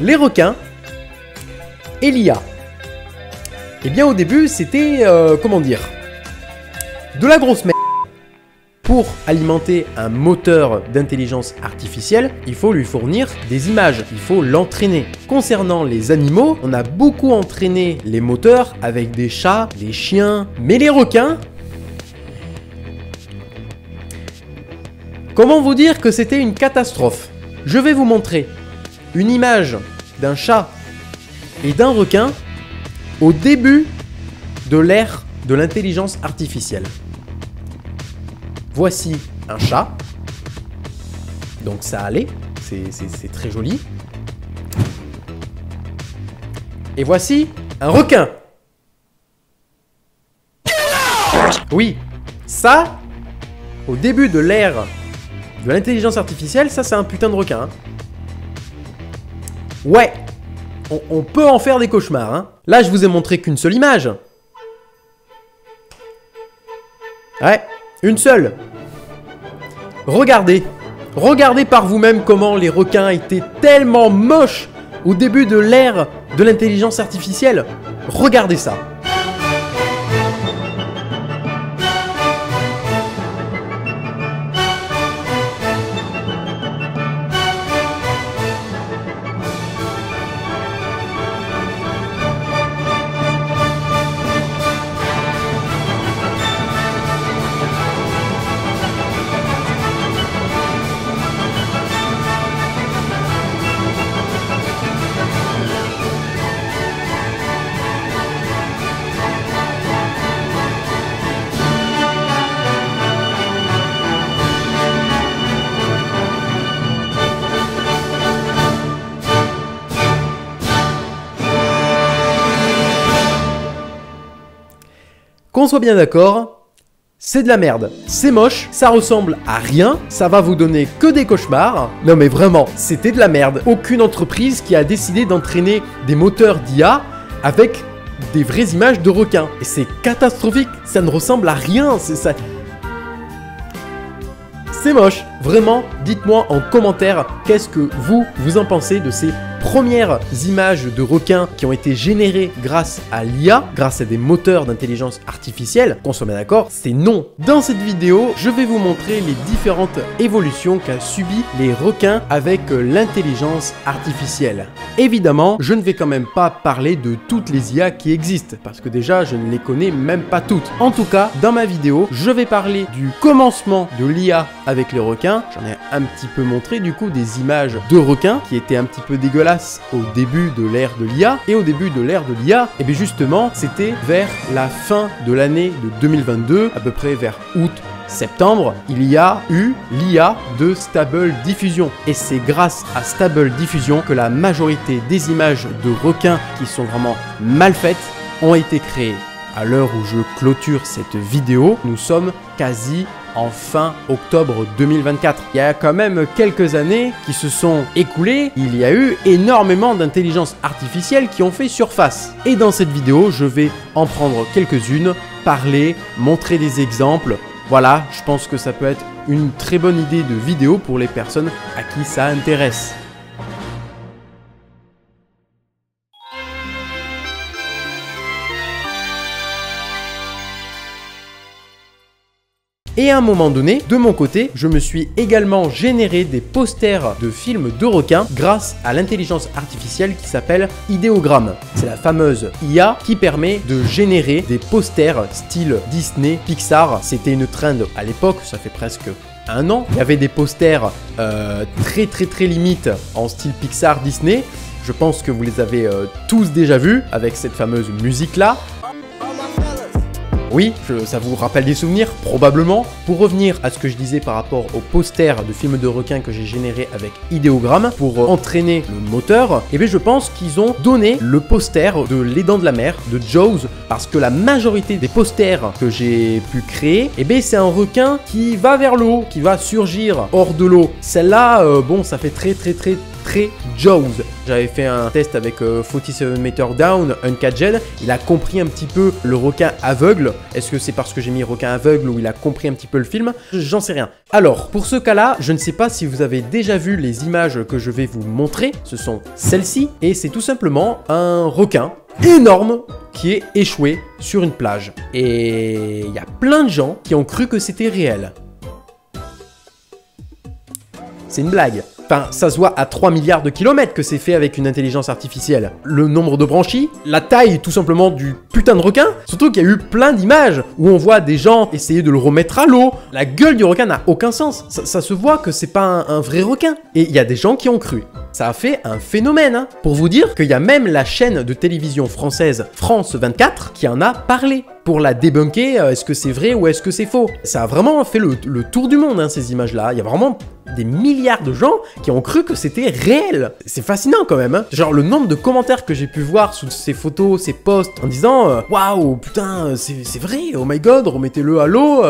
les requins et l'IA. Eh bien au début c'était, comment dire, de la grosse merde. Pour alimenter un moteur d'intelligence artificielle, il faut lui fournir des images, il faut l'entraîner. Concernant les animaux, on a beaucoup entraîné les moteurs avec des chats, des chiens, mais les requins... Comment vous dire que c'était une catastrophe? Je vais vous montrer une image d'un chat et d'un requin au début de l'ère de l'intelligence artificielle. Voici un chat, donc ça allait, c'est très joli. Et voici un requin. Oui, ça, au début de l'ère de l'intelligence artificielle, ça c'est un putain de requin. Hein. Ouais, on peut en faire des cauchemars. Hein. Là, je vous ai montré qu'une seule image. Ouais. Une seule. Regardez. Regardez par vous-même comment les requins étaient tellement moches au début de l'ère de l'intelligence artificielle. Regardez ça. Qu'on soit bien d'accord, c'est de la merde. C'est moche, ça ressemble à rien, ça va vous donner que des cauchemars. Non mais vraiment, c'était de la merde. Aucune entreprise qui a décidé d'entraîner des moteurs d'IA avec des vraies images de requins. Et c'est catastrophique, ça ne ressemble à rien, c'est moche. Vraiment, dites-moi en commentaire qu'est-ce que vous en pensez de ces premières images de requins qui ont été générées grâce à l'IA, grâce à des moteurs d'intelligence artificielle. Qu'on soit bien d'accord, c'est non. Dans cette vidéo, je vais vous montrer les différentes évolutions qu'a subi les requins avec l'intelligence artificielle. Évidemment, je ne vais quand même pas parler de toutes les IA qui existent, parce que déjà, je ne les connais même pas toutes. En tout cas, dans ma vidéo, je vais parler du commencement de l'IA avec les requins. J'en ai un petit peu montré du coup des images de requins qui étaient un petit peu dégueulasses au début de l'ère de l'IA. Et au début de l'ère de l'IA, et bien justement, c'était vers la fin de l'année de 2022, à peu près vers août, septembre, il y a eu l'IA de Stable Diffusion. Et c'est grâce à Stable Diffusion que la majorité des images de requins qui sont vraiment mal faites ont été créées. À l'heure où je clôture cette vidéo, nous sommes quasi en fin octobre 2024. Il y a quand même quelques années qui se sont écoulées, il y a eu énormément d'intelligence artificielle qui ont fait surface. Et dans cette vidéo, je vais en prendre quelques-unes, parler, montrer des exemples. Voilà, je pense que ça peut être une très bonne idée de vidéo pour les personnes à qui ça intéresse. Et à un moment donné, de mon côté, je me suis également généré des posters de films de requins grâce à l'intelligence artificielle qui s'appelle Ideogram. C'est la fameuse IA qui permet de générer des posters style Disney, Pixar. C'était une trend à l'époque, ça fait presque un an. Il y avait des posters très limite en style Pixar, Disney. Je pense que vous les avez tous déjà vus avec cette fameuse musique là. Oui, ça vous rappelle des souvenirs, probablement. Pour revenir à ce que je disais par rapport au poster de films de requins que j'ai généré avec Ideogram pour entraîner le moteur, eh bien je pense qu'ils ont donné le poster de Les Dents de la Mer, de Jaws, parce que la majorité des posters que j'ai pu créer, eh bien c'est un requin qui va vers le haut, qui va surgir hors de l'eau. Celle-là, bon, ça fait très très Jaws. J'avais fait un test avec 47 Meter Down, Uncut Ged. Il a compris un petit peu le requin aveugle. Est-ce que c'est parce que j'ai mis requin aveugle ou il a compris un petit peu le film? J'en sais rien. Alors, pour ce cas-là, je ne sais pas si vous avez déjà vu les images que je vais vous montrer. Ce sont celles-ci. Et c'est tout simplement un requin énorme qui est échoué sur une plage. Et il y a plein de gens qui ont cru que c'était réel. C'est une blague. Enfin, ça se voit à 3 milliards de kilomètres que c'est fait avec une intelligence artificielle. Le nombre de branchies, la taille tout simplement du putain de requin. Surtout qu'il y a eu plein d'images où on voit des gens essayer de le remettre à l'eau. La gueule du requin n'a aucun sens. Ça se voit que c'est pas un vrai requin. Et il y a des gens qui ont cru. Ça a fait un phénomène, hein. Pour vous dire qu'il y a même la chaîne de télévision française France 24 qui en a parlé pour la débunker. Est-ce que c'est vrai ou est-ce que c'est faux? Ça a vraiment fait le tour du monde, hein, ces images-là. Il y a vraiment des milliards de gens qui ont cru que c'était réel. C'est fascinant quand même, hein. Genre le nombre de commentaires que j'ai pu voir sous ces photos, ces posts en disant waouh, putain, c'est vrai, oh my god, remettez-le à l'eau,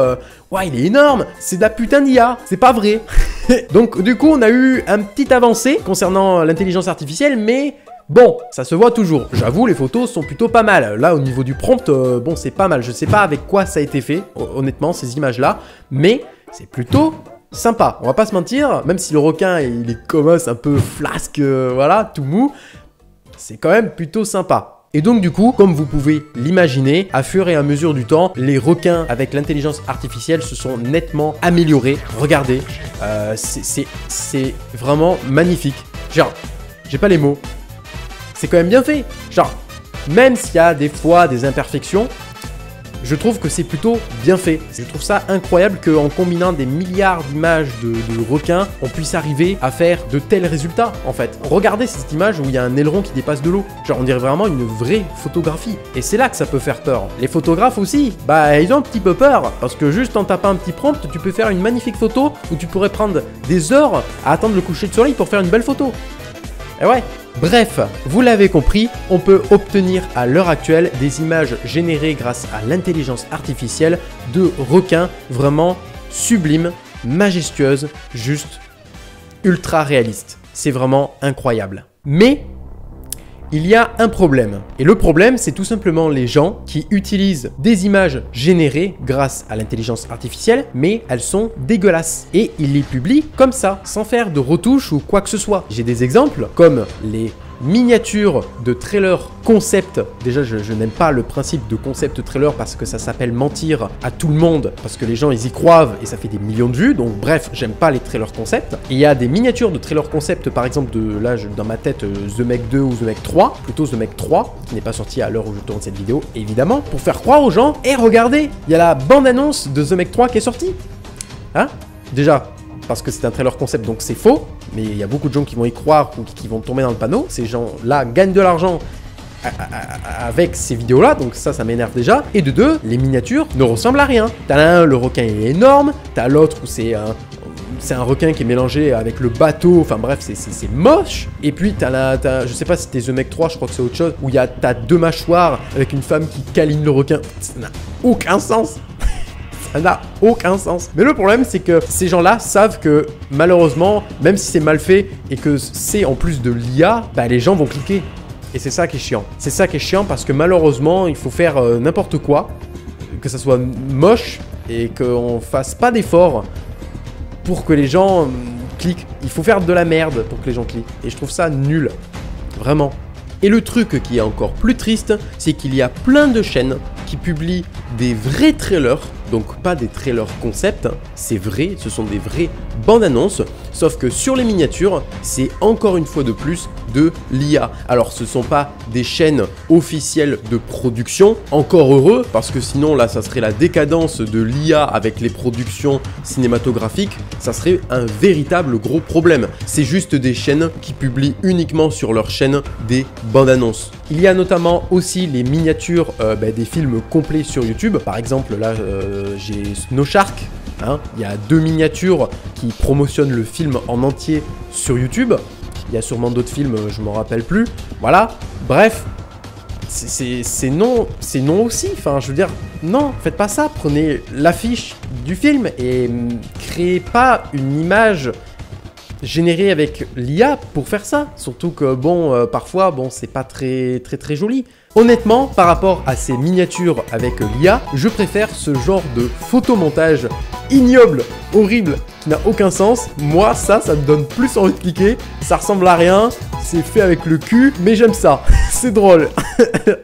ouais, il est énorme, c'est de la putain d'IA, c'est pas vrai. Donc du coup, on a eu un petit avancée concernant l'intelligence artificielle, mais bon, ça se voit toujours. J'avoue, les photos sont plutôt pas mal. Là, au niveau du prompt, bon, c'est pas mal. Je sais pas avec quoi ça a été fait, honnêtement, ces images-là, mais c'est plutôt sympa. On va pas se mentir, même si le requin, il est commence un peu flasque, voilà, tout mou, c'est quand même plutôt sympa. Et donc du coup, comme vous pouvez l'imaginer, à fur et à mesure du temps, les requins avec l'intelligence artificielle se sont nettement améliorés. Regardez, c'est vraiment magnifique. Genre, j'ai pas les mots. C'est quand même bien fait. Genre, même s'il y a des fois des imperfections, je trouve que c'est plutôt bien fait. Je trouve ça incroyable qu'en combinant des milliards d'images de requins, on puisse arriver à faire de tels résultats, en fait. Regardez cette image où il y a un aileron qui dépasse de l'eau. Genre, on dirait vraiment une vraie photographie. Et c'est là que ça peut faire peur. Les photographes aussi, bah, ils ont un petit peu peur. Parce que juste en tapant un petit prompt, tu peux faire une magnifique photo où tu pourrais prendre des heures à attendre le coucher de soleil pour faire une belle photo. Et ouais. Bref, vous l'avez compris, on peut obtenir à l'heure actuelle des images générées grâce à l'intelligence artificielle de requins vraiment sublimes, majestueuses, juste ultra réalistes. C'est vraiment incroyable. Mais il y a un problème. Et le problème, c'est tout simplement les gens qui utilisent des images générées grâce à l'intelligence artificielle, mais elles sont dégueulasses. Et ils les publient comme ça, sans faire de retouches ou quoi que ce soit. J'ai des exemples comme les miniatures de trailers concept. Déjà, je n'aime pas le principe de concept trailer parce que ça s'appelle mentir à tout le monde, parce que les gens, ils y croient et ça fait des millions de vues. Donc bref, j'aime pas les trailers concept. Et il y a des miniatures de trailers concept, par exemple, de là, dans ma tête, The Meg 2 ou The Meg 3, plutôt The Meg 3, qui n'est pas sorti à l'heure où je tourne cette vidéo, évidemment, pour faire croire aux gens, et regardez, il y a la bande-annonce de The Meg 3 qui est sortie. Hein? Déjà, parce que c'est un trailer concept, donc c'est faux, mais il y a beaucoup de gens qui vont y croire ou qui vont tomber dans le panneau. Ces gens-là gagnent de l'argent avec ces vidéos-là, donc ça m'énerve déjà. Et de deux, les miniatures ne ressemblent à rien. T'as l'un, le requin est énorme, t'as l'autre où c'est un requin qui est mélangé avec le bateau, enfin bref, c'est moche. Et puis je sais pas si c'était The Meg 3, je crois que c'est autre chose, où t'as deux mâchoires avec une femme qui câline le requin. Ça n'a aucun sens. Ça n'a aucun sens. Mais le problème, c'est que ces gens-là savent que malheureusement, même si c'est mal fait et que c'est en plus de l'IA, bah, les gens vont cliquer. Et c'est ça qui est chiant. C'est ça qui est chiant parce que malheureusement, il faut faire n'importe quoi, que ça soit moche et qu'on fasse pas d'efforts pour que les gens cliquent. Il faut faire de la merde pour que les gens cliquent. Et je trouve ça nul. Vraiment. Et le truc qui est encore plus triste, c'est qu'il y a plein de chaînes qui publient des vrais trailers, donc pas des trailers concept, c'est vrai, ce sont des vraies bandes annonces, sauf que sur les miniatures, c'est encore une fois de plus de l'IA. Alors ce ne sont pas des chaînes officielles de production, encore heureux, parce que sinon là ça serait la décadence de l'IA avec les productions cinématographiques, ça serait un véritable gros problème. C'est juste des chaînes qui publient uniquement sur leur chaîne des bandes annonces. Il y a notamment aussi les miniatures des films complets sur YouTube. Par exemple, là, j'ai Snow Shark. Hein. Il y a 2 miniatures qui promotionnent le film en entier sur YouTube. Il y a sûrement d'autres films, je ne m'en rappelle plus. Voilà. Bref, c'est non aussi. Enfin, je veux dire, non, faites pas ça. Prenez l'affiche du film et créez pas une image généré avec l'IA pour faire ça. Surtout que bon, parfois, bon, c'est pas très joli. Honnêtement, par rapport à ces miniatures avec l'IA, je préfère ce genre de photomontage ignoble, horrible, qui n'a aucun sens. Moi, ça me donne plus envie de cliquer. Ça ressemble à rien, c'est fait avec le cul, mais j'aime ça. C'est drôle.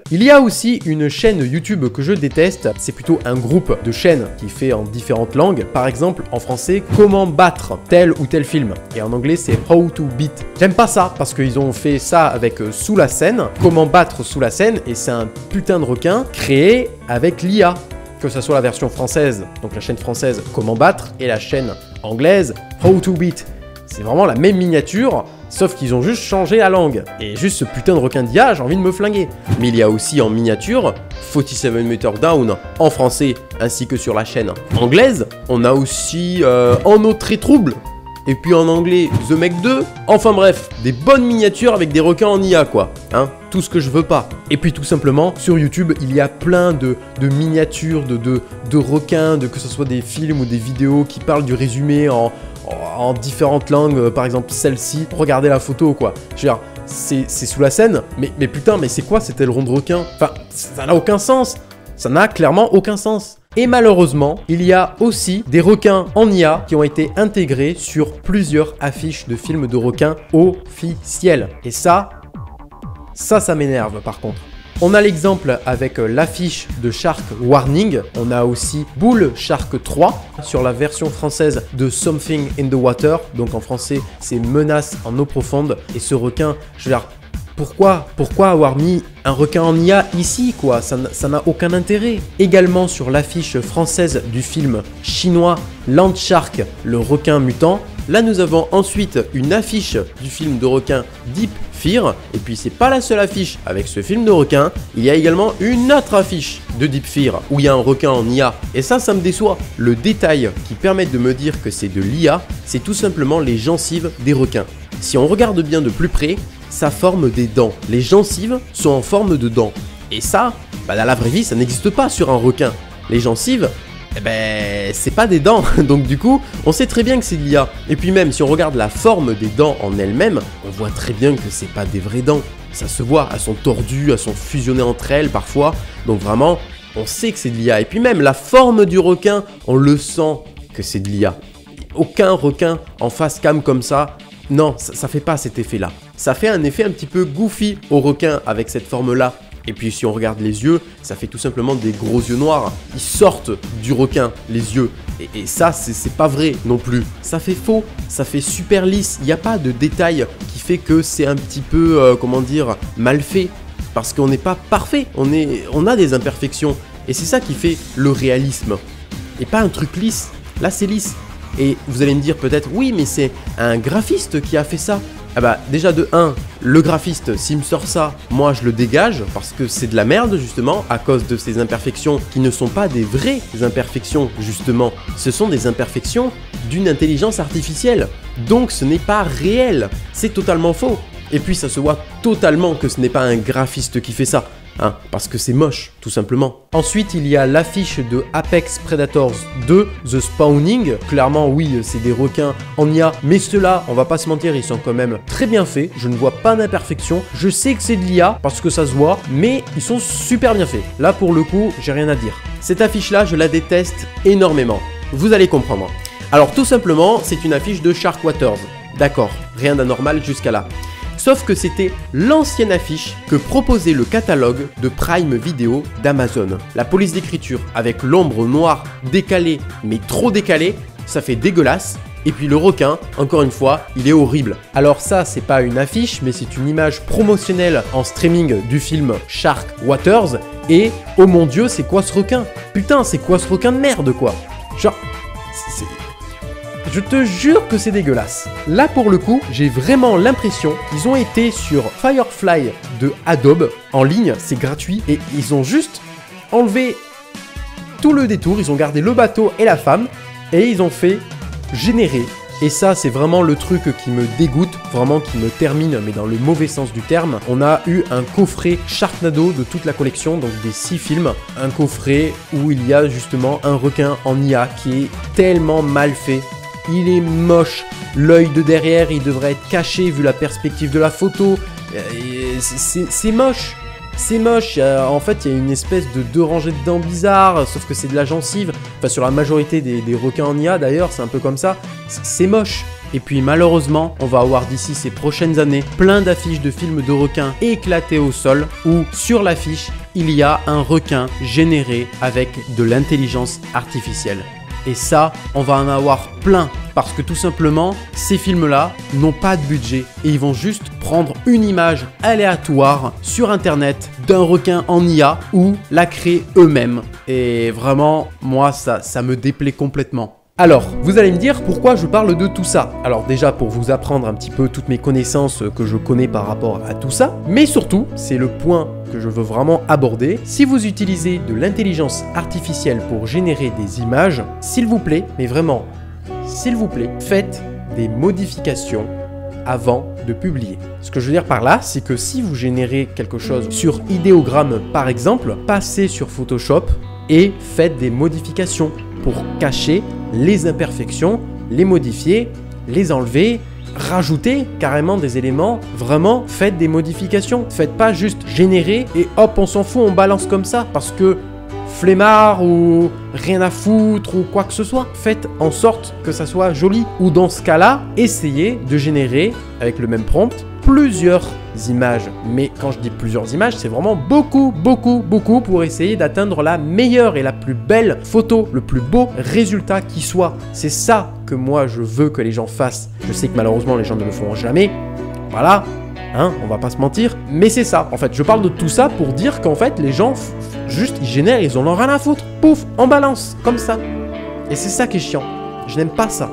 Il y a aussi une chaîne YouTube que je déteste. C'est plutôt un groupe de chaînes qui fait en différentes langues. Par exemple, en français, comment battre tel ou tel film. Et en anglais, c'est How to Beat. J'aime pas ça parce qu'ils ont fait ça avec Sous la scène. Comment battre sous la scène. Et c'est un putain de requin créé avec l'IA. Que ce soit la version française, donc la chaîne française Comment battre, et la chaîne anglaise How to Beat. C'est vraiment la même miniature, sauf qu'ils ont juste changé la langue. Et juste ce putain de requin d'IA, j'ai envie de me flinguer. Mais il y a aussi en miniature 47 Meter Down en français, ainsi que sur la chaîne anglaise. On a aussi En eau très trouble. Et puis en anglais, The Meg 2. Enfin bref, des bonnes miniatures avec des requins en IA quoi. Hein, tout ce que je veux pas. Et puis tout simplement, sur YouTube, il y a plein de miniatures, de requins, que ce soit des films ou des vidéos qui parlent du résumé en différentes langues. Par exemple celle-ci, regardez la photo quoi. Je veux dire, c'est sous la scène, mais putain, mais c'est quoi cet aileron de requin? Enfin, ça n'a aucun sens. Ça n'a clairement aucun sens. Et malheureusement, il y a aussi des requins en IA qui ont été intégrés sur plusieurs affiches de films de requins officiels. Et ça m'énerve par contre. On a l'exemple avec l'affiche de Shark Warning. On a aussi Bull Shark 3 sur la version française de Something in the Water. Donc en français, c'est Menace en eau profonde. Et ce requin, je veux dire, pourquoi avoir mis un requin en IA ici quoi? Ça n'a aucun intérêt. Également sur l'affiche française du film chinois Land Shark, le requin mutant. Là nous avons ensuite une affiche du film de requin Deep Fear. Et puis c'est pas la seule affiche avec ce film de requin. Il y a également une autre affiche de Deep Fear où il y a un requin en IA. Et ça me déçoit. Le détail qui permet de me dire que c'est de l'IA, c'est tout simplement les gencives des requins. Si on regarde bien de plus près, ça forme des dents. Les gencives sont en forme de dents. Et ça, dans la vraie vie, ça n'existe pas sur un requin. Les gencives, eh ben, c'est pas des dents. Donc du coup, on sait très bien que c'est de l'IA. Et puis même, si on regarde la forme des dents en elles-mêmes, on voit très bien que c'est pas des vraies dents. Ça se voit, elles sont tordues, elles sont fusionnées entre elles parfois. Donc vraiment, on sait que c'est de l'IA. Et puis même, la forme du requin, on le sent que c'est de l'IA. Aucun requin en face cam comme ça, non, ça fait pas cet effet-là. Ça fait un effet un petit peu goofy au requin avec cette forme-là. Et puis si on regarde les yeux, ça fait tout simplement des gros yeux noirs. Ils sortent du requin, les yeux. Et ça, c'est pas vrai non plus. Ça fait faux, ça fait super lisse. Il n'y a pas de détail qui fait que c'est un petit peu, comment dire, mal fait. Parce qu'on n'est pas parfait, on a des imperfections. Et c'est ça qui fait le réalisme. Et pas un truc lisse. Là, c'est lisse. Et vous allez me dire peut-être, oui, mais c'est un graphiste qui a fait ça. Ah bah déjà de 1, le graphiste, s'il me sort ça, moi je le dégage parce que c'est de la merde justement à cause de ces imperfections qui ne sont pas des vraies imperfections justement. Ce sont des imperfections d'une intelligence artificielle. Donc ce n'est pas réel, c'est totalement faux. Et puis ça se voit totalement que ce n'est pas un graphiste qui fait ça. Hein, parce que c'est moche, tout simplement. Ensuite, il y a l'affiche de Apex Predators 2, The Spawning. Clairement, oui, c'est des requins en IA, mais ceux-là, on va pas se mentir, ils sont quand même très bien faits. Je ne vois pas d'imperfection. Je sais que c'est de l'IA, parce que ça se voit, mais ils sont super bien faits. Là, pour le coup, j'ai rien à dire. Cette affiche-là, je la déteste énormément. Vous allez comprendre. Alors, tout simplement, c'est une affiche de Shark Waters. D'accord, rien d'anormal jusqu'à là. Sauf que c'était l'ancienne affiche que proposait le catalogue de Prime Video d'Amazon. La police d'écriture avec l'ombre noire décalée, mais trop décalée, ça fait dégueulasse. Et puis le requin, encore une fois, il est horrible. Alors ça, c'est pas une affiche, mais c'est une image promotionnelle en streaming du film Shark Waters. Et, oh mon dieu, c'est quoi ce requin? Putain, c'est quoi ce requin de merde, quoi? Genre, je te jure que c'est dégueulasse. Là, pour le coup, j'ai vraiment l'impression qu'ils ont été sur Firefly de Adobe en ligne, c'est gratuit, et ils ont juste enlevé tout le détour, ils ont gardé le bateau et la femme, et ils ont fait générer. Et ça, c'est vraiment le truc qui me dégoûte, vraiment qui me termine, mais dans le mauvais sens du terme. On a eu un coffret Sharknado de toute la collection, donc des 6 films. Un coffret où il y a justement un requin en IA qui est tellement mal fait. il est moche. L'œil de derrière, il devrait être caché vu la perspective de la photo. C'est moche. C'est moche, en fait il y a une espèce de deux rangées de dents bizarres, sauf que c'est de la gencive. Enfin sur la majorité des requins en IA d'ailleurs, c'est un peu comme ça. C'est moche. Et puis malheureusement, on va avoir d'ici ces prochaines années plein d'affiches de films de requins éclatés au sol où sur l'affiche, il y a un requin généré avec de l'intelligence artificielle. Et ça, on va en avoir plein parce que tout simplement, ces films-là n'ont pas de budget et ils vont juste prendre une image aléatoire sur internet d'un requin en IA ou la créer eux-mêmes. Et vraiment, moi, ça me déplaît complètement. Alors, vous allez me dire pourquoi je parle de tout ça. Alors déjà pour vous apprendre un petit peu toutes mes connaissances que je connais par rapport à tout ça, mais surtout, c'est le point que je veux vraiment aborder. Si vous utilisez de l'intelligence artificielle pour générer des images, s'il vous plaît, mais vraiment, s'il vous plaît, faites des modifications avant de publier. Ce que je veux dire par là, c'est que si vous générez quelque chose sur Ideogram par exemple, passez sur Photoshop et faites des modifications pour cacher les imperfections, les modifier, les enlever, rajouter carrément des éléments. Vraiment, faites des modifications. Faites pas juste générer et hop, on s'en fout, on balance comme ça parce que flemmard ou rien à foutre ou quoi que ce soit. Faites en sorte que ça soit joli. Ou dans ce cas-là, essayez de générer avec le même prompt plusieurs images. Mais quand je dis plusieurs images, c'est vraiment beaucoup pour essayer d'atteindre la meilleure et la plus belle photo, le plus beau résultat qui soit. C'est ça que moi je veux que les gens fassent. Je sais que malheureusement les gens ne le feront jamais. Voilà, hein, on va pas se mentir. Mais c'est ça. En fait, je parle de tout ça pour dire qu'en fait les gens juste ils génèrent, ils en ont rien à foutre. Pouf, en balance, comme ça. Et c'est ça qui est chiant. Je n'aime pas ça.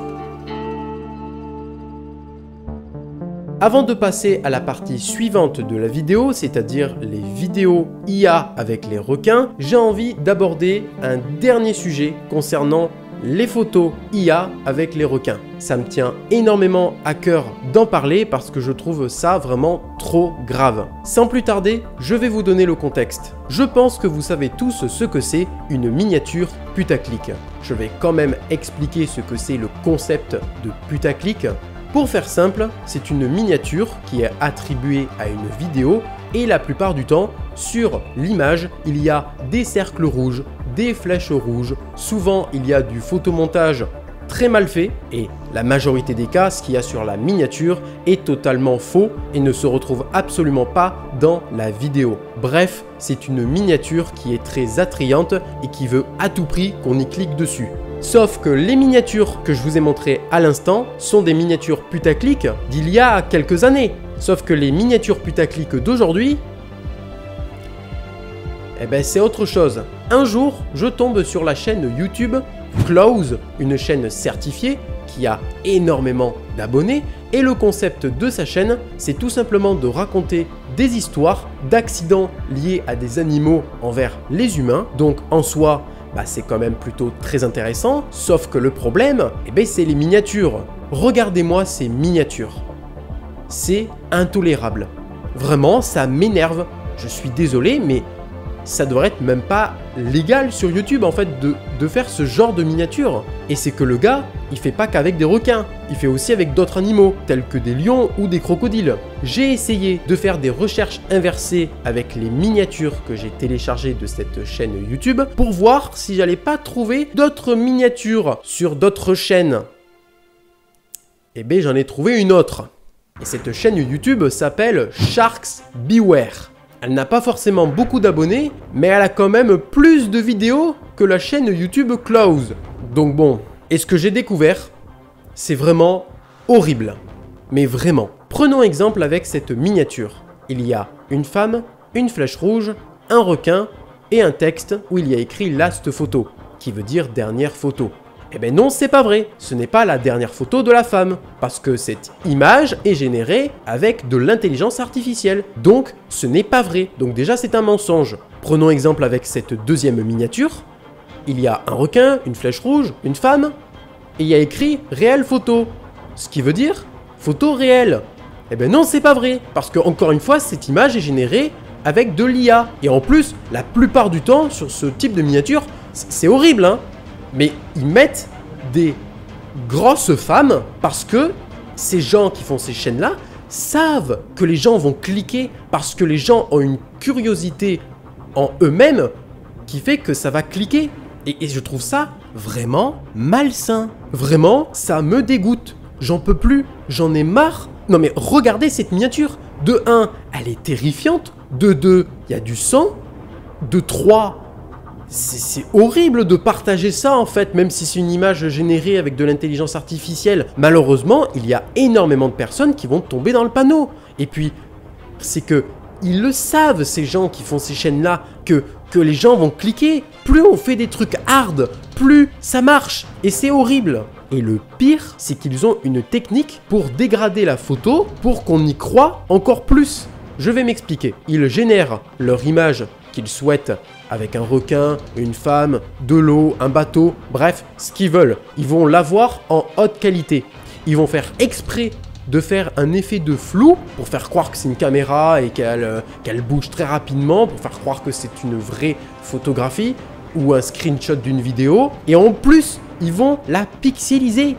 Avant de passer à la partie suivante de la vidéo, c'est-à-dire les vidéos IA avec les requins, j'ai envie d'aborder un dernier sujet concernant les photos IA avec les requins. Ça me tient énormément à cœur d'en parler parce que je trouve ça vraiment trop grave. Sans plus tarder, je vais vous donner le contexte. Je pense que vous savez tous ce que c'est une miniature putaclic. Je vais quand même expliquer ce que c'est le concept de putaclic. Pour faire simple, c'est une miniature qui est attribuée à une vidéo et la plupart du temps, sur l'image, il y a des cercles rouges, des flèches rouges, souvent il y a du photomontage très mal fait et la majorité des cas, ce qu'il y a sur la miniature est totalement faux et ne se retrouve absolument pas dans la vidéo. Bref, c'est une miniature qui est très attrayante et qui veut à tout prix qu'on y clique dessus. Sauf que les miniatures que je vous ai montrées à l'instant sont des miniatures putaclic d'il y a quelques années. Sauf que les miniatures putaclic d'aujourd'hui, eh ben c'est autre chose. Un jour, je tombe sur la chaîne YouTube Klaus, une chaîne certifiée qui a énormément d'abonnés. Et le concept de sa chaîne, c'est tout simplement de raconter des histoires d'accidents liés à des animaux envers les humains. Donc en soi, c'est quand même plutôt très intéressant, sauf que le problème, c'est les miniatures. Regardez-moi ces miniatures. C'est intolérable. Vraiment, ça m'énerve. Je suis désolé, mais ça devrait être même pas légal sur YouTube en fait de faire ce genre de miniature. Et c'est que le gars, il fait pas qu'avec des requins, il fait aussi avec d'autres animaux, tels que des lions ou des crocodiles. J'ai essayé de faire des recherches inversées avec les miniatures que j'ai téléchargées de cette chaîne YouTube pour voir si j'allais pas trouver d'autres miniatures sur d'autres chaînes. Et ben j'en ai trouvé une autre. Et cette chaîne YouTube s'appelle Sharks Beware. Elle n'a pas forcément beaucoup d'abonnés, mais elle a quand même plus de vidéos que la chaîne YouTube Klaus. Donc bon, et ce que j'ai découvert, c'est vraiment horrible. Mais vraiment. Prenons exemple avec cette miniature. Il y a une femme, une flèche rouge, un requin et un texte où il y a écrit Last Photo, qui veut dire dernière photo. Eh ben non, c'est pas vrai, ce n'est pas la dernière photo de la femme, parce que cette image est générée avec de l'intelligence artificielle, donc ce n'est pas vrai, donc déjà c'est un mensonge. Prenons exemple avec cette deuxième miniature, il y a un requin, une flèche rouge, une femme, et il y a écrit réelle photo, ce qui veut dire photo réelle. Eh ben non, c'est pas vrai, parce que encore une fois, cette image est générée avec de l'IA, et en plus, la plupart du temps, sur ce type de miniature, c'est horrible, hein. Mais ils mettent des grosse femme parce que ces gens qui font ces chaînes-là savent que les gens vont cliquer parce que les gens ont une curiosité en eux-mêmes qui fait que ça va cliquer. Et je trouve ça vraiment malsain. Vraiment, ça me dégoûte. J'en peux plus, j'en ai marre. Non mais regardez cette miniature. De 1, elle est terrifiante. De 2, il y a du sang. De 3, c'est horrible de partager ça en fait, même si c'est une image générée avec de l'intelligence artificielle. Malheureusement, il y a énormément de personnes qui vont tomber dans le panneau. Et puis, c'est que ils le savent, ces gens qui font ces chaînes-là, que les gens vont cliquer. Plus on fait des trucs hard, plus ça marche. Et c'est horrible. Et le pire, c'est qu'ils ont une technique pour dégrader la photo pour qu'on y croit encore plus. Je vais m'expliquer. Ils génèrent leur image qu'ils souhaitent avec un requin, une femme, de l'eau, un bateau, bref, ce qu'ils veulent. Ils vont l'avoir en haute qualité. Ils vont faire exprès de faire un effet de flou pour faire croire que c'est une caméra et qu'elle bouge très rapidement, pour faire croire que c'est une vraie photographie ou un screenshot d'une vidéo. Et en plus, ils vont la pixeliser.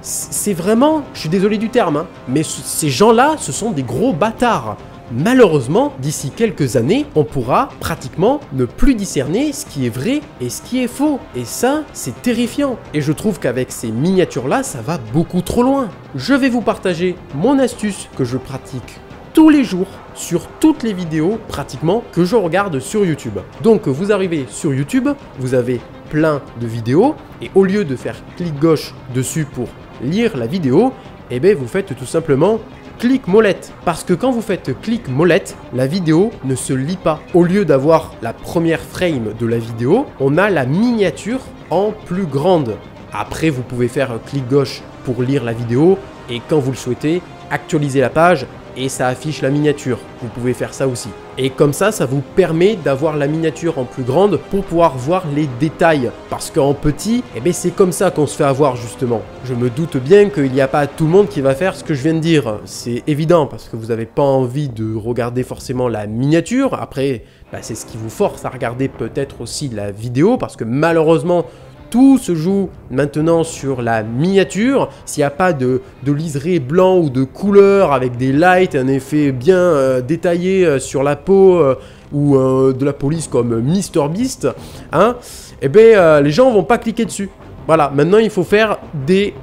C'est vraiment, je suis désolé du terme, hein, mais ces gens-là, ce sont des gros bâtards. Malheureusement, d'ici quelques années, on pourra pratiquement ne plus discerner ce qui est vrai et ce qui est faux. Et ça, c'est terrifiant. Et je trouve qu'avec ces miniatures-là, ça va beaucoup trop loin. Je vais vous partager mon astuce que je pratique tous les jours sur toutes les vidéos pratiquement que je regarde sur YouTube. Donc vous arrivez sur YouTube, vous avez plein de vidéos et au lieu de faire clic gauche dessus pour lire la vidéo, eh bien vous faites tout simplement clic molette. Parce que quand vous faites clic molette, la vidéo ne se lit pas. Au lieu d'avoir la première frame de la vidéo, on a la miniature en plus grande. Après, vous pouvez faire clic gauche pour lire la vidéo et quand vous le souhaitez, actualiser la page et ça affiche la miniature. Vous pouvez faire ça aussi. Et comme ça vous permet d'avoir la miniature en plus grande pour pouvoir voir les détails. Parce qu'en petit, eh bien c'est comme ça qu'on se fait avoir justement. Je me doute bien qu'il n'y a pas tout le monde qui va faire ce que je viens de dire. C'est évident parce que vous n'avez pas envie de regarder forcément la miniature. Après, c'est ce qui vous force à regarder peut-être aussi la vidéo parce que malheureusement, tout se joue maintenant sur la miniature. S'il n'y a pas de liseré blanc ou de couleur avec des lights, un effet bien détaillé sur la peau ou de la police comme MrBeast, hein, eh bien, les gens vont pas cliquer dessus. Voilà, maintenant il faut faire des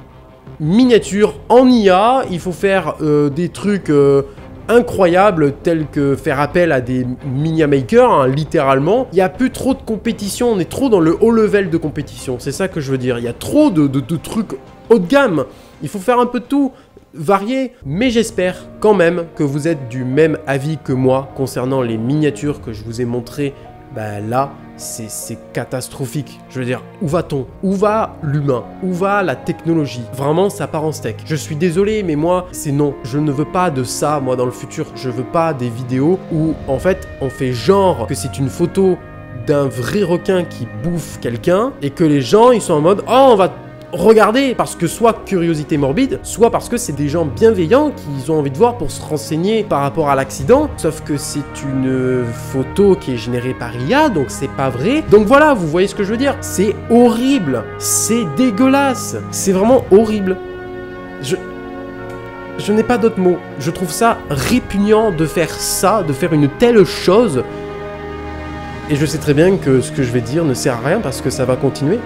miniatures en IA, il faut faire des trucs incroyables tels que faire appel à des miniamakers, hein, littéralement. Il n'y a plus trop de compétition, on est trop dans le haut level de compétition, c'est ça que je veux dire. Il y a trop de trucs haut de gamme, il faut faire un peu de tout, varier. Mais j'espère quand même que vous êtes du même avis que moi concernant les miniatures que je vous ai montrées. Là, c'est catastrophique. Je veux dire, où va-t-on? Où va l'humain? Où va la technologie? Vraiment, ça part en steak. Je suis désolé, mais moi, c'est non. Je ne veux pas de ça, moi, dans le futur. Je veux pas des vidéos où, en fait, on fait genre que c'est une photo d'un vrai requin qui bouffe quelqu'un et que les gens, ils sont en mode « Oh, on va regarder !» parce que soit curiosité morbide, soit parce que c'est des gens bienveillants qui ont envie de voir pour se renseigner par rapport à l'accident. Sauf que c'est une photo qui est générée par IA, donc c'est pas vrai. Donc voilà, vous voyez ce que je veux dire? C'est horrible, c'est dégueulasse, c'est vraiment horrible. Je n'ai pas d'autres mots. Je trouve ça répugnant de faire ça, de faire une telle chose. Et je sais très bien que ce que je vais dire ne sert à rien parce que ça va continuer.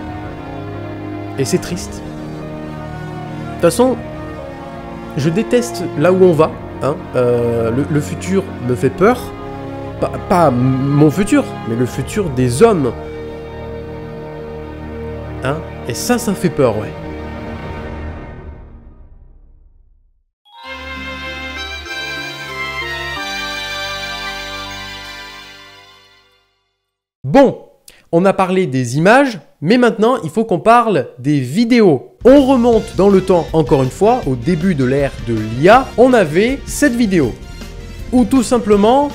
Et c'est triste. De toute façon, je déteste là où on va. Hein. Le futur me fait peur. Pas mon futur, mais le futur des hommes. Hein. Et ça fait peur, ouais. Bon, on a parlé des images, mais maintenant, il faut qu'on parle des vidéos. On remonte dans le temps, encore une fois, au début de l'ère de l'IA, on avait cette vidéo, où tout simplement,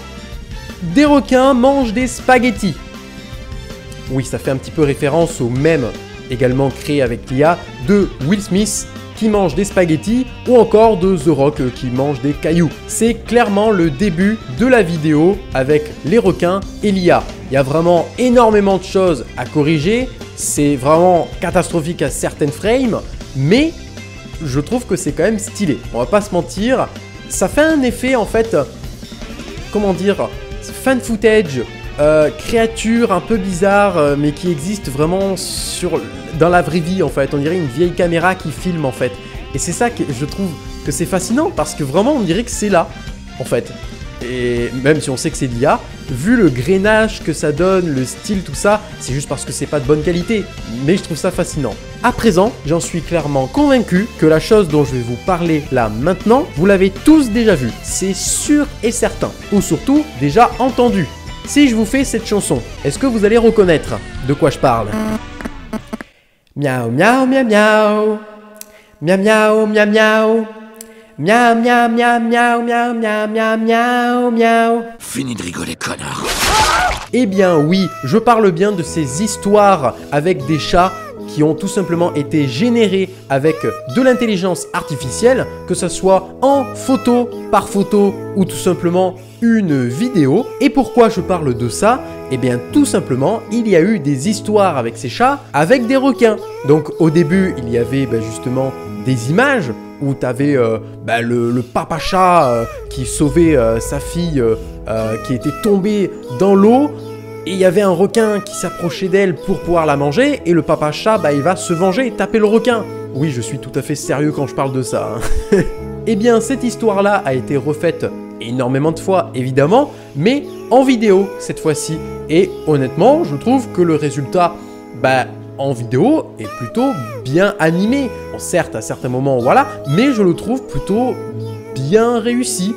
des requins mangent des spaghettis. Oui, ça fait un petit peu référence au mème, également créé avec l'IA, de Will Smith, qui mange des spaghettis, ou encore de The Rock qui mange des cailloux. C'est clairement le début de la vidéo avec les requins et l'IA. Il y a vraiment énormément de choses à corriger, c'est vraiment catastrophique à certaines frames, mais je trouve que c'est quand même stylé. On va pas se mentir, ça fait un effet en fait, comment dire, fan footage, créature un peu bizarre, mais qui existe vraiment dans la vraie vie en fait. On dirait une vieille caméra qui filme en fait. Et c'est ça que je trouve que c'est fascinant parce que vraiment on dirait que c'est là en fait. Et même si on sait que c'est l'IA, vu le grainage que ça donne, le style, tout ça, c'est juste parce que c'est pas de bonne qualité. Mais je trouve ça fascinant. À présent, j'en suis clairement convaincu que la chose dont je vais vous parler là maintenant, vous l'avez tous déjà vu. C'est sûr et certain. Ou surtout, déjà entendu. Si je vous fais cette chanson, est-ce que vous allez reconnaître de quoi je parle? Miaou, miaou, miaou, miaou. Miaou, miaou, miaou, miaou. Miaou, miaou, miaou, miaou, miaou, miaou, miaou, miaou, miaou. Fini de rigoler, connard. Eh bien oui, je parle bien de ces histoires avec des chats qui ont tout simplement été générés avec de l'intelligence artificielle, que ce soit en photo, par photo ou tout simplement une vidéo. Et pourquoi je parle de ça? Eh bien tout simplement, il y a eu des histoires avec ces chats avec des requins. Donc au début, il y avait justement des images où tu avais le papa chat qui sauvait sa fille qui était tombée dans l'eau. Et il y avait un requin qui s'approchait d'elle pour pouvoir la manger. Et le papa chat, il va se venger et taper le requin. Oui, je suis tout à fait sérieux quand je parle de ça. Hein. Eh bien, cette histoire-là a été refaite énormément de fois, évidemment, mais en vidéo cette fois-ci. Et honnêtement, je trouve que le résultat, en vidéo, est plutôt bien animé. Bon, certes, à certains moments, voilà, mais je le trouve plutôt bien réussi.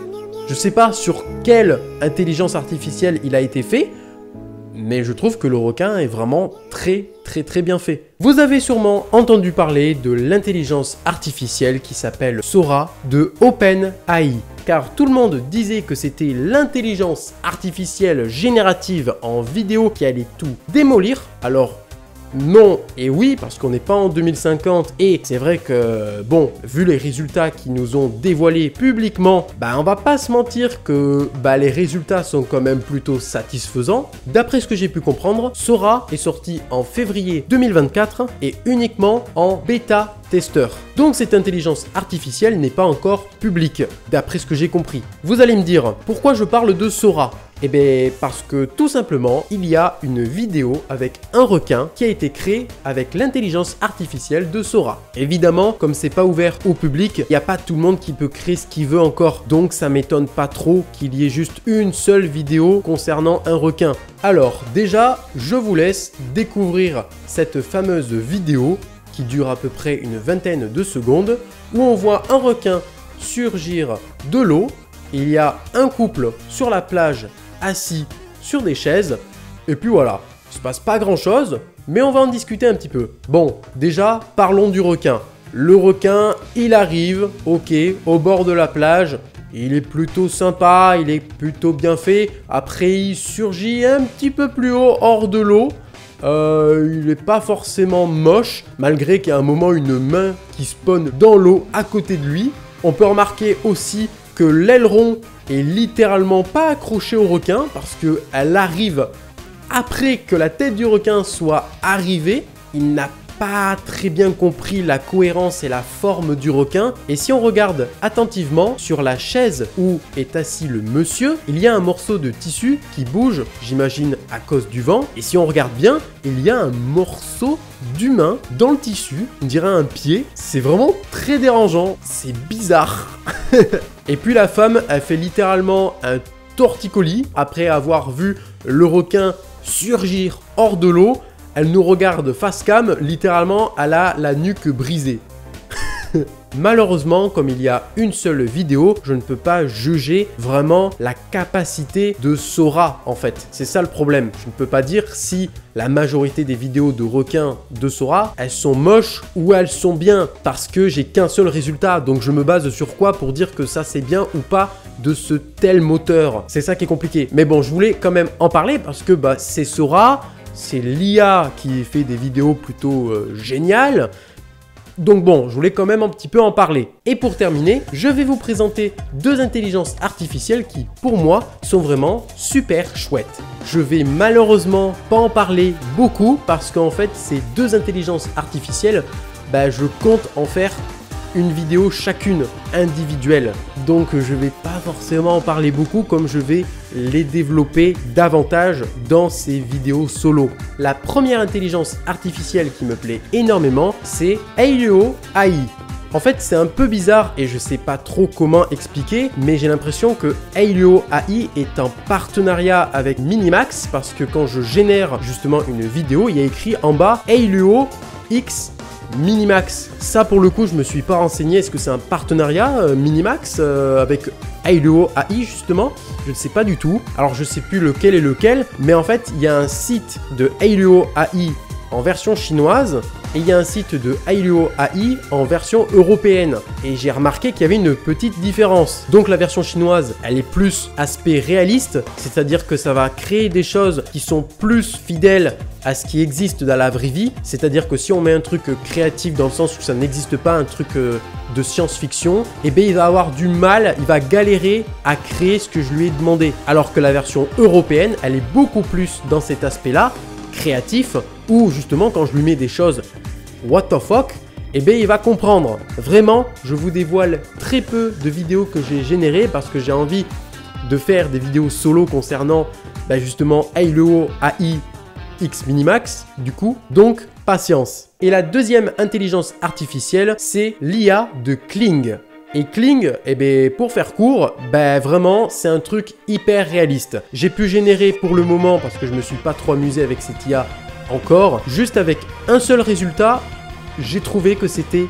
Je sais pas sur quelle intelligence artificielle il a été fait, mais je trouve que le requin est vraiment très bien fait. Vous avez sûrement entendu parler de l'intelligence artificielle qui s'appelle Sora de OpenAI. Car tout le monde disait que c'était l'intelligence artificielle générative en vidéo qui allait tout démolir. Alors non et oui, parce qu'on n'est pas en 2050 et c'est vrai que, bon, vu les résultats qui nous ont dévoilés publiquement, on va pas se mentir que les résultats sont quand même plutôt satisfaisants. D'après ce que j'ai pu comprendre, Sora est sorti en février 2024 et uniquement en bêta testeur. Donc cette intelligence artificielle n'est pas encore publique, d'après ce que j'ai compris. Vous allez me dire, pourquoi je parle de Sora? Eh bien parce que tout simplement, il y a une vidéo avec un requin qui a été créé avec l'intelligence artificielle de Sora. Évidemment, comme c'est pas ouvert au public, il n'y a pas tout le monde qui peut créer ce qu'il veut encore. Donc ça m'étonne pas trop qu'il y ait juste une seule vidéo concernant un requin. Alors déjà, je vous laisse découvrir cette fameuse vidéo qui dure à peu près une vingtaine de secondes, où on voit un requin surgir de l'eau. Il y a un couple sur la plage assis sur des chaises, et puis voilà, il se passe pas grand chose, mais on va en discuter un petit peu. Bon, déjà, parlons du requin. Le requin, il arrive, ok, au bord de la plage, il est plutôt sympa, il est plutôt bien fait. Après, il surgit un petit peu plus haut, hors de l'eau. Il n'est pas forcément moche, malgré qu'il y a un moment une main qui spawn dans l'eau à côté de lui. On peut remarquer aussi que l'aileron est littéralement pas accroché au requin parce qu'elle arrive après que la tête du requin soit arrivée. Il n'a pas très bien compris la cohérence et la forme du requin. Et si on regarde attentivement sur la chaise où est assis le monsieur, il y a un morceau de tissu qui bouge, j'imagine à cause du vent. Et si on regarde bien, il y a un morceau d'humain dans le tissu, on dirait un pied. C'est vraiment très dérangeant, c'est bizarre. Et puis la femme, elle fait littéralement un torticolis après avoir vu le requin surgir hors de l'eau. Elle nous regarde face cam, littéralement, elle a la nuque brisée. Malheureusement, comme il y a une seule vidéo, je ne peux pas juger vraiment la capacité de Sora, en fait. C'est ça le problème. Je ne peux pas dire si la majorité des vidéos de requins de Sora, elles sont moches ou elles sont bien, parce que j'ai qu'un seul résultat. Donc je me base sur quoi pour dire que ça c'est bien ou pas de ce tel moteur? C'est ça qui est compliqué. Mais bon, je voulais quand même en parler parce que c'est Sora. C'est l'IA qui fait des vidéos plutôt géniales. Donc bon, je voulais quand même un petit peu en parler. Et pour terminer, je vais vous présenter deux intelligences artificielles qui, pour moi, sont vraiment super chouettes. Je vais malheureusement pas en parler beaucoup parce qu'en fait, ces deux intelligences artificielles, bah, je compte en faire une vidéo chacune individuelle. Donc je vais pas forcément en parler beaucoup comme je vais les développer davantage dans ces vidéos solo. La première intelligence artificielle qui me plaît énormément, c'est Aileo AI. En fait, c'est un peu bizarre et je sais pas trop comment expliquer, mais j'ai l'impression que Aileo AI est en partenariat avec Minimax parce que quand je génère justement une vidéo, il y a écrit en bas Aileo X Minimax. Ça pour le coup, je me suis pas renseigné. Est-ce que c'est un partenariat Minimax avec Aileo AI justement? Je ne sais pas du tout. Alors je sais plus lequel est lequel, mais en fait, il y a un site de Aileo AI en version chinoise et il y a un site de Aileo AI en version européenne. Et j'ai remarqué qu'il y avait une petite différence. Donc la version chinoise, elle est plus aspect réaliste, c'est-à-dire que ça va créer des choses qui sont plus fidèles à ce qui existe dans la vraie vie. C'est-à-dire que si on met un truc créatif dans le sens où ça n'existe pas, un truc de science-fiction, eh bien il va avoir du mal, il va galérer à créer ce que je lui ai demandé. Alors que la version européenne, elle est beaucoup plus dans cet aspect-là, créatif, où justement quand je lui mets des choses what the fuck, eh bien il va comprendre. Vraiment, je vous dévoile très peu de vidéos que j'ai générées parce que j'ai envie de faire des vidéos solo concernant justement Aileo AI X Minimax du coup, donc patience. Et la deuxième intelligence artificielle, c'est l'IA de Kling. Et Kling, eh bien, pour faire court, vraiment, c'est un truc hyper réaliste. J'ai pu générer pour le moment, parce que je me suis pas trop amusé avec cette IA encore, juste avec un seul résultat, j'ai trouvé que c'était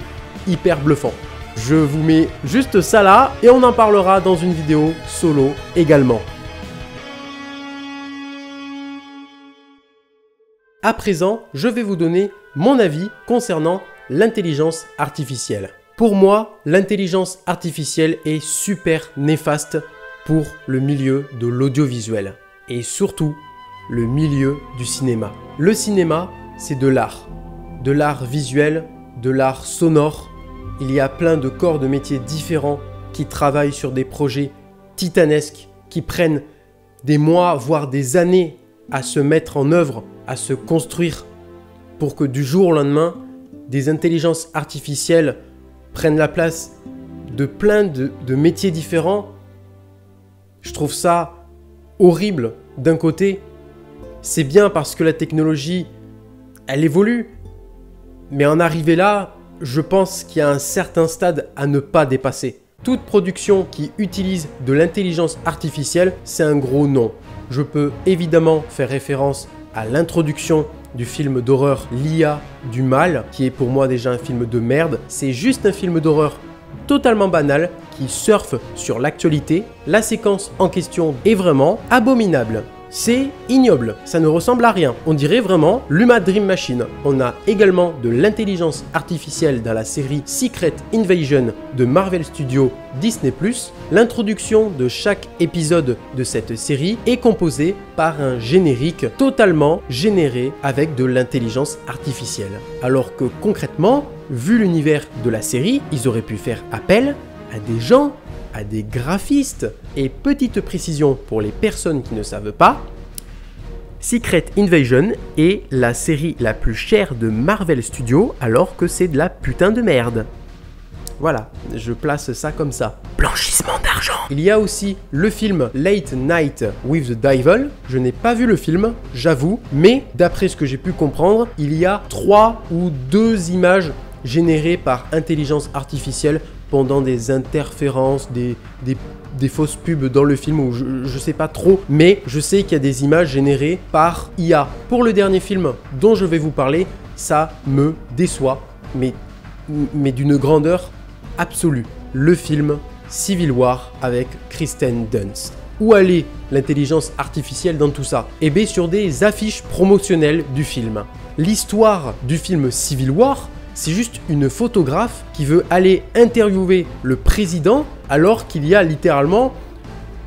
hyper bluffant. Je vous mets juste ça là, et on en parlera dans une vidéo solo également. À présent, je vais vous donner mon avis concernant l'intelligence artificielle. Pour moi, l'intelligence artificielle est super néfaste pour le milieu de l'audiovisuel et surtout le milieu du cinéma. Le cinéma, c'est de l'art visuel, de l'art sonore. Il y a plein de corps de métiers différents qui travaillent sur des projets titanesques, qui prennent des mois, voire des années à se mettre en œuvre, à se construire pour que du jour au lendemain, des intelligences artificielles prennent la place de plein de métiers différents. Je trouve ça horrible d'un côté. C'est bien parce que la technologie, elle évolue. Mais en arriver là, je pense qu'il y a un certain stade à ne pas dépasser. Toute production qui utilise de l'intelligence artificielle, c'est un gros non. Je peux évidemment faire référence à l'introduction du film d'horreur L'IA du mal, qui est pour moi déjà un film de merde. C'est juste un film d'horreur totalement banal qui surfe sur l'actualité. La séquence en question est vraiment abominable. C'est ignoble, ça ne ressemble à rien. On dirait vraiment l'Uma Dream Machine. On a également de l'intelligence artificielle dans la série Secret Invasion de Marvel Studios Disney+. L'introduction de chaque épisode de cette série est composée par un générique totalement généré avec de l'intelligence artificielle. Alors que concrètement, vu l'univers de la série, ils auraient pu faire appel à des gens, à des graphistes. Et petite précision pour les personnes qui ne savent pas, Secret Invasion est la série la plus chère de Marvel Studios alors que c'est de la putain de merde. Voilà, je place ça comme ça. Blanchissement d'argent. Il y a aussi le film Late Night with the Devil. Je n'ai pas vu le film, j'avoue, mais d'après ce que j'ai pu comprendre, il y a 3 ou 2 images générées par intelligence artificielle pendant des interférences, des fausses pubs dans le film, ou je sais pas trop, mais je sais qu'il y a des images générées par IA. Pour le dernier film dont je vais vous parler, ça me déçoit, mais d'une grandeur absolue. Le film Civil War avec Kristen Dunst. Où allait l'intelligence artificielle dans tout ça? Eh bien sur des affiches promotionnelles du film. L'histoire du film Civil War, c'est juste une photographe qui veut aller interviewer le président alors qu'il y a littéralement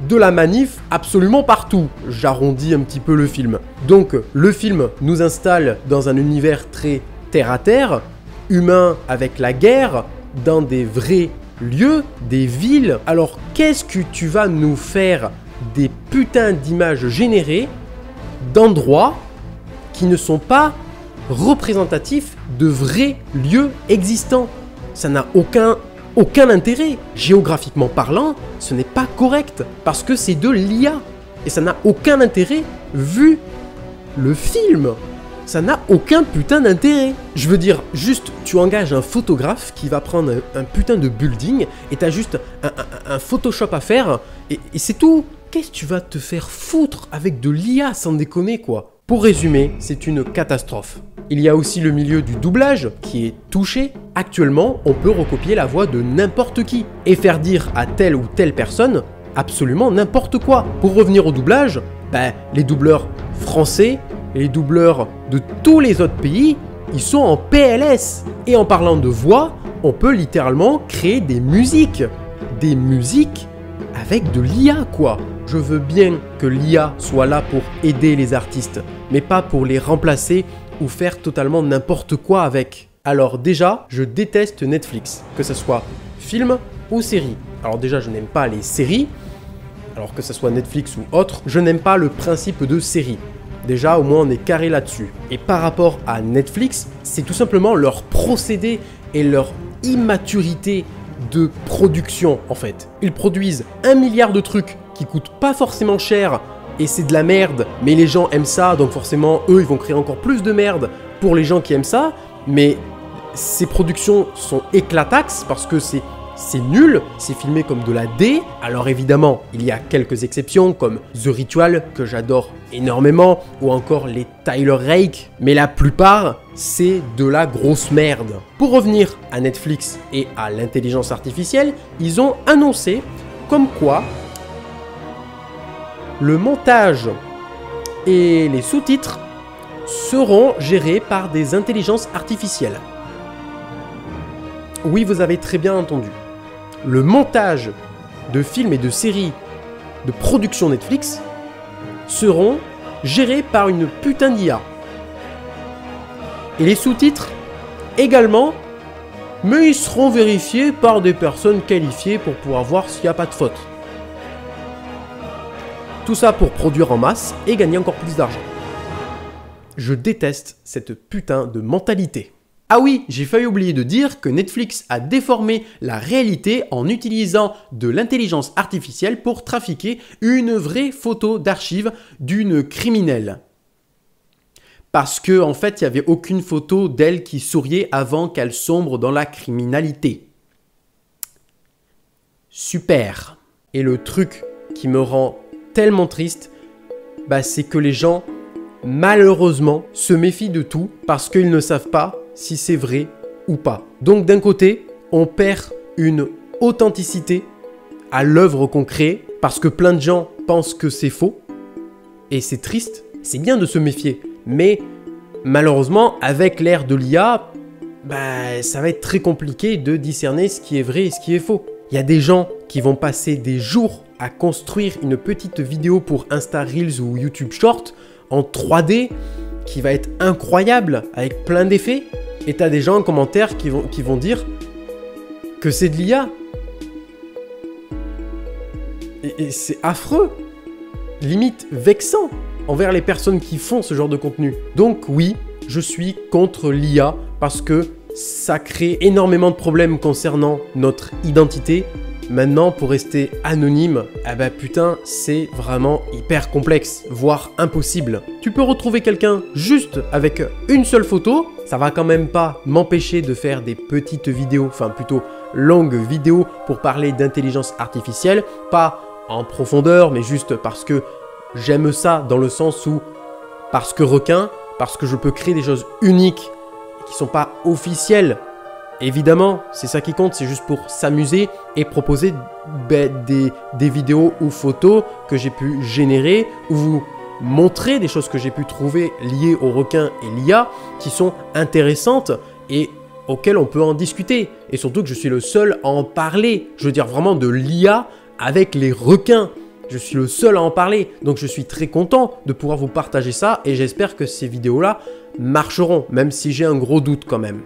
de la manif absolument partout. J'arrondis un petit peu le film. Donc le film nous installe dans un univers très terre à terre, humain avec la guerre, dans des vrais lieux, des villes. Alors qu'est-ce que tu vas nous faire des putains d'images générées d'endroits qui ne sont pas représentatif de vrais lieux existants. Ça n'a aucun intérêt. Géographiquement parlant, ce n'est pas correct parce que c'est de l'IA. Et ça n'a aucun intérêt vu le film. Ça n'a aucun putain d'intérêt. Je veux dire, juste, tu engages un photographe qui va prendre un putain de building et t'as juste un Photoshop à faire et c'est tout. Qu'est-ce que tu vas te faire foutre avec de l'IA sans déconner quoi? Pour résumer, c'est une catastrophe. Il y a aussi le milieu du doublage qui est touché. Actuellement, on peut recopier la voix de n'importe qui et faire dire à telle ou telle personne absolument n'importe quoi. Pour revenir au doublage, les doubleurs français, les doubleurs de tous les autres pays, ils sont en PLS. Et en parlant de voix, on peut littéralement créer des musiques. Des musiques avec de l'IA quoi. Je veux bien que l'IA soit là pour aider les artistes, mais pas pour les remplacer ou faire totalement n'importe quoi avec. Alors déjà, je déteste Netflix, que ce soit film ou série. Alors déjà, je n'aime pas les séries, alors que ce soit Netflix ou autre, je n'aime pas le principe de série. Déjà, au moins, on est carré là-dessus. Et par rapport à Netflix, c'est tout simplement leur procédé et leur immaturité de production, en fait. Ils produisent 1 milliard de trucs qui coûtent pas forcément cher et c'est de la merde, mais les gens aiment ça, donc forcément, eux, ils vont créer encore plus de merde pour les gens qui aiment ça. Mais ces productions sont éclataxes parce que c'est nul, c'est filmé comme de la D. Alors évidemment, il y a quelques exceptions comme The Ritual que j'adore énormément ou encore les Tyler Rake, mais la plupart, c'est de la grosse merde. Pour revenir à Netflix et à l'intelligence artificielle, ils ont annoncé comme quoi le montage et les sous-titres seront gérés par des intelligences artificielles. Oui, vous avez très bien entendu. Le montage de films et de séries de production Netflix seront gérés par une putain d'IA. Et les sous-titres également, mais ils seront vérifiés par des personnes qualifiées pour pouvoir voir s'il n'y a pas de faute. Tout ça pour produire en masse et gagner encore plus d'argent. Je déteste cette putain de mentalité. Ah oui, j'ai failli oublier de dire que Netflix a déformé la réalité en utilisant de l'intelligence artificielle pour trafiquer une vraie photo d'archive d'une criminelle. Parce que en fait, il n'y avait aucune photo d'elle qui souriait avant qu'elle sombre dans la criminalité. Super. Et le truc qui me rend tellement triste, c'est que les gens, malheureusement, se méfient de tout parce qu'ils ne savent pas si c'est vrai ou pas. Donc d'un côté, on perd une authenticité à l'œuvre qu'on crée parce que plein de gens pensent que c'est faux et c'est triste. C'est bien de se méfier, mais malheureusement, avec l'ère de l'IA, ça va être très compliqué de discerner ce qui est vrai et ce qui est faux. Il y a des gens qui vont passer des jours à construire une petite vidéo pour Insta Reels ou YouTube Short en 3D qui va être incroyable avec plein d'effets. Et tu as des gens en commentaire qui vont dire que c'est de l'IA. Et c'est affreux, limite vexant envers les personnes qui font ce genre de contenu. Donc oui, je suis contre l'IA parce que ça crée énormément de problèmes concernant notre identité. Maintenant, pour rester anonyme, putain, c'est vraiment hyper complexe, voire impossible. Tu peux retrouver quelqu'un juste avec une seule photo, ça va quand même pas m'empêcher de faire des petites vidéos, enfin plutôt longues vidéos pour parler d'intelligence artificielle, pas en profondeur, mais juste parce que j'aime ça dans le sens où, parce que requin, parce que je peux créer des choses uniques qui sont pas officielles. Évidemment, c'est ça qui compte, c'est juste pour s'amuser et proposer des vidéos ou photos que j'ai pu générer ou vous montrer des choses que j'ai pu trouver liées au requin et l'IA qui sont intéressantes et auxquelles on peut en discuter. Et surtout que je suis le seul à en parler. Je veux dire vraiment de l'IA avec les requins. Je suis le seul à en parler. Donc je suis très content de pouvoir vous partager ça et j'espère que ces vidéos-là marcheront, même si j'ai un gros doute quand même.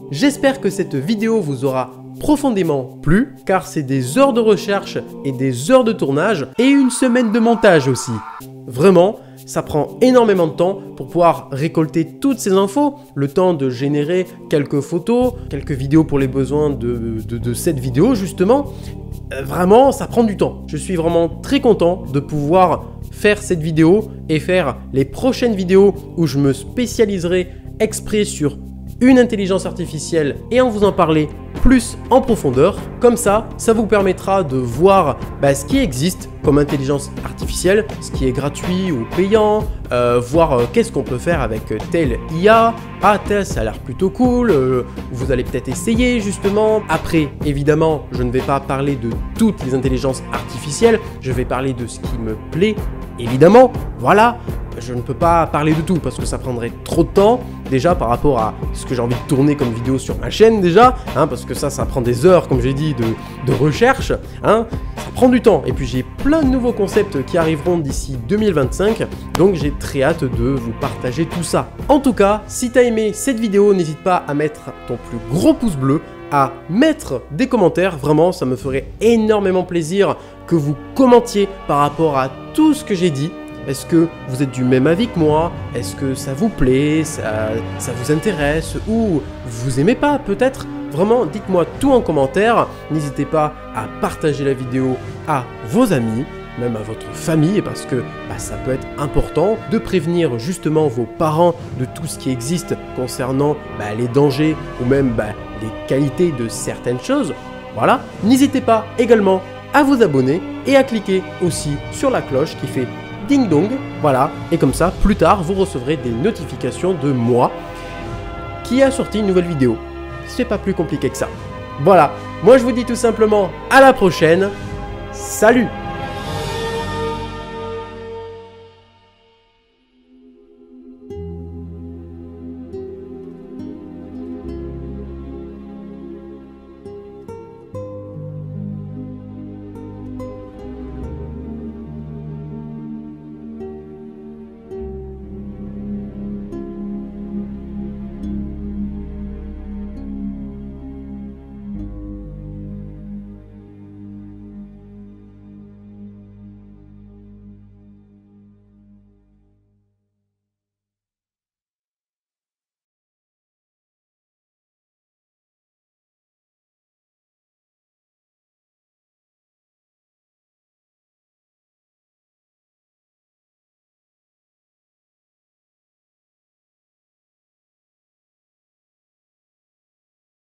J'espère que cette vidéo vous aura profondément plu, car c'est des heures de recherche et des heures de tournage et une semaine de montage aussi. Vraiment, ça prend énormément de temps pour pouvoir récolter toutes ces infos, le temps de générer quelques photos, quelques vidéos pour les besoins de cette vidéo justement. Vraiment, ça prend du temps. Je suis vraiment très content de pouvoir faire cette vidéo et faire les prochaines vidéos où je me spécialiserai exprès sur une intelligence artificielle et en vous en parler plus en profondeur. Comme ça vous permettra de voir ce qui existe comme intelligence artificielle, ce qui est gratuit ou payant, voir qu'est-ce qu'on peut faire avec telle IA. Ah, tel, ça a l'air plutôt cool, vous allez peut-être essayer justement. Après, évidemment, je ne vais pas parler de toutes les intelligences artificielles, je vais parler de ce qui me plaît, évidemment, voilà. Je ne peux pas parler de tout parce que ça prendrait trop de temps déjà par rapport à ce que j'ai envie de tourner comme vidéo sur ma chaîne déjà, parce que ça prend des heures comme j'ai dit de recherche, ça prend du temps et puis j'ai plein de nouveaux concepts qui arriveront d'ici 2025 donc j'ai très hâte de vous partager tout ça. En tout cas, si tu as aimé cette vidéo, n'hésite pas à mettre ton plus gros pouce bleu, à mettre des commentaires, vraiment ça me ferait énormément plaisir que vous commentiez par rapport à tout ce que j'ai dit. Est-ce que vous êtes du même avis que moi? Est-ce que ça vous plaît? Ça vous intéresse? Ou vous aimez pas peut-être? Vraiment, dites-moi tout en commentaire. N'hésitez pas à partager la vidéo à vos amis, même à votre famille, parce que ça peut être important de prévenir justement vos parents de tout ce qui existe concernant les dangers ou même les qualités de certaines choses. Voilà. N'hésitez pas également à vous abonner et à cliquer aussi sur la cloche qui fait ding dong, voilà, et comme ça, plus tard, vous recevrez des notifications de moi qui a sorti une nouvelle vidéo. C'est pas plus compliqué que ça. Voilà, moi je vous dis tout simplement à la prochaine, salut!